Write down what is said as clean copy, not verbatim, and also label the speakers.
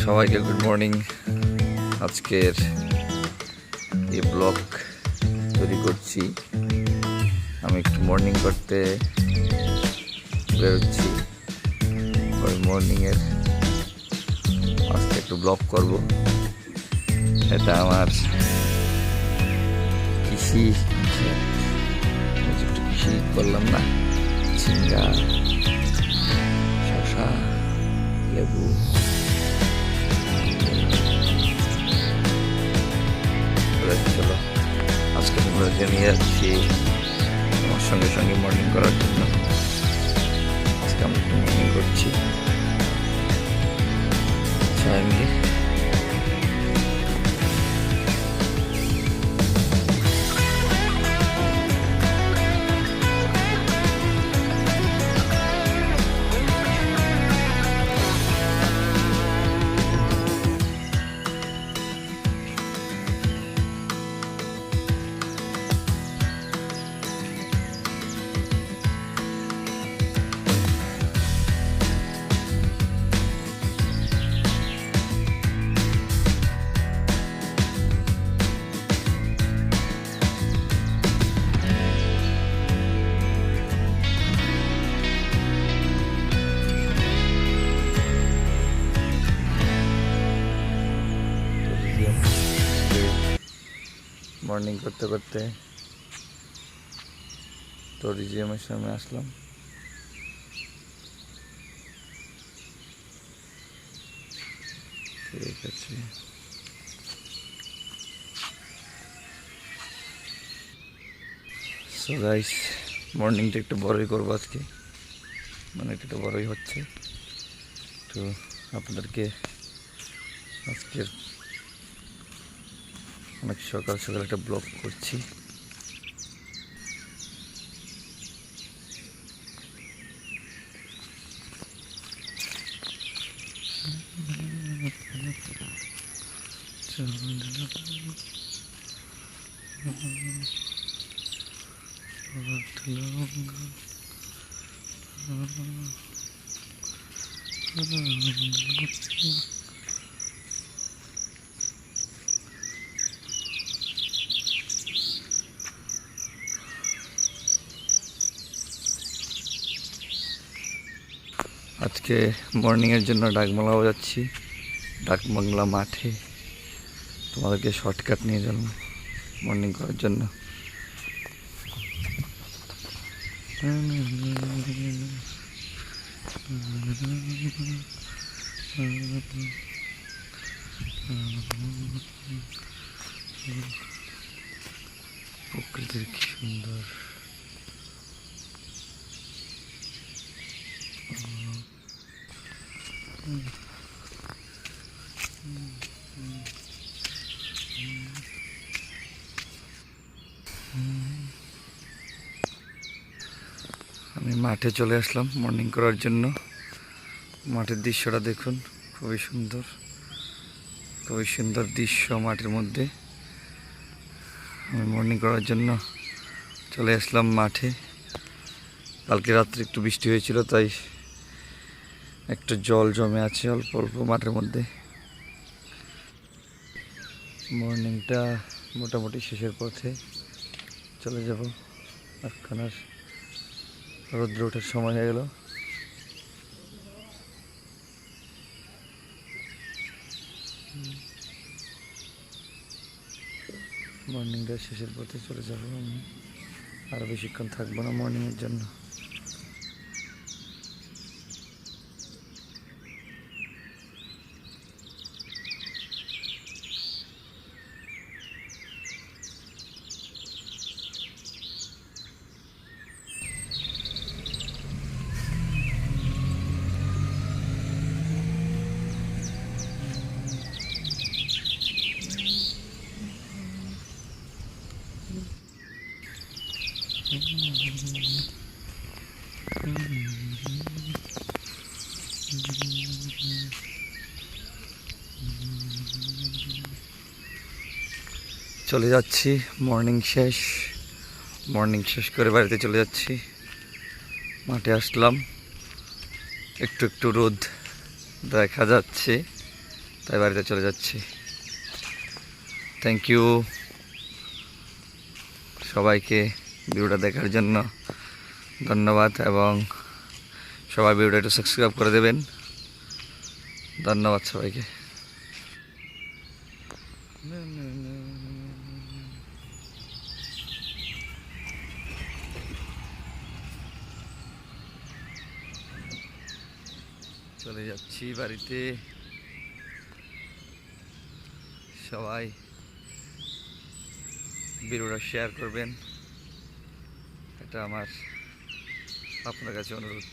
Speaker 1: সবাইকে good morning. আজকের এই ব্লগ তৈরি করছি। আমি একটু মর্নিং করতে বেরোচ্ছি। ওই মর্নিংয়ের আজকে একটু ব্লগ করব। এটা আমার কৃষি একটু কৃষি করলাম না, ঝিঙ্গা, শসা, লেবু, চলো আজকে তোমরা নিয়ে যাচ্ছি আমার সঙ্গে সঙ্গে মর্নিং করার জন্য। আজকে আমি একটু মর্নিং করছি সবাই মিলে। মর্নিং করতে করতে ট্যুরিজমের সামনে আসলাম। ঠিক আছে, সো গাইস মর্নিংটা একটু বড়ই করবো আজকে, মানে একটু বড়ই হচ্ছে। তো আপনাদেরকে আজকের অনেক সকাল সকাল একটা ব্লগ করছি। আজকে মর্নিংয়ের জন্য ডাকবাংলা যাচ্ছি, ডাকবাংলা মাঠে। তোমাদেরকে শর্টকাট নিয়ে যাব মর্নিং করার জন্য। প্রকৃতির কি সুন্দর। আমি মাঠে চলে আসলাম মর্নিং করার জন্য। মাঠের দৃশ্যটা দেখুন, খুবই সুন্দর, খুবই সুন্দর দৃশ্য মাঠের মধ্যে। আমি মর্নিং করার জন্য চলে আসলাম মাঠে। কালকে রাত্রে একটু বৃষ্টি হয়েছিল, তাই একটু জল জমে আছে অল্প অল্প মাঠের মধ্যে। মর্নিংটা মোটামুটি শেষের পথে, চলে যাব। এখন আর রৌদ্র ওঠার সময় হয়ে গেল। মর্নিংটা শেষের পথে চলে যাব আমি। আর বেশিক্ষণ থাকবো না মর্নিংয়ের জন্য। চলে যাচ্ছি, মর্নিং শেষ করে বাড়িতে চলে যাচ্ছি। মাঠে আসলাম, একটু একটু রোদ দেখা যাচ্ছে, তাই বাড়িতে চলে যাচ্ছি। থ্যাংক ইউ সবাইকে ভিডিওটা দেখার জন্য, ধন্যবাদ। এবং সবাই ভিডিওটা একটু সাবস্ক্রাইব করে দেবেন। ধন্যবাদ সবাইকে। চলে যাচ্ছি বাড়িতে। সবাই ভিডিওটা শেয়ার করবেন, এটা আমার আপনার কাছে অনুরোধ।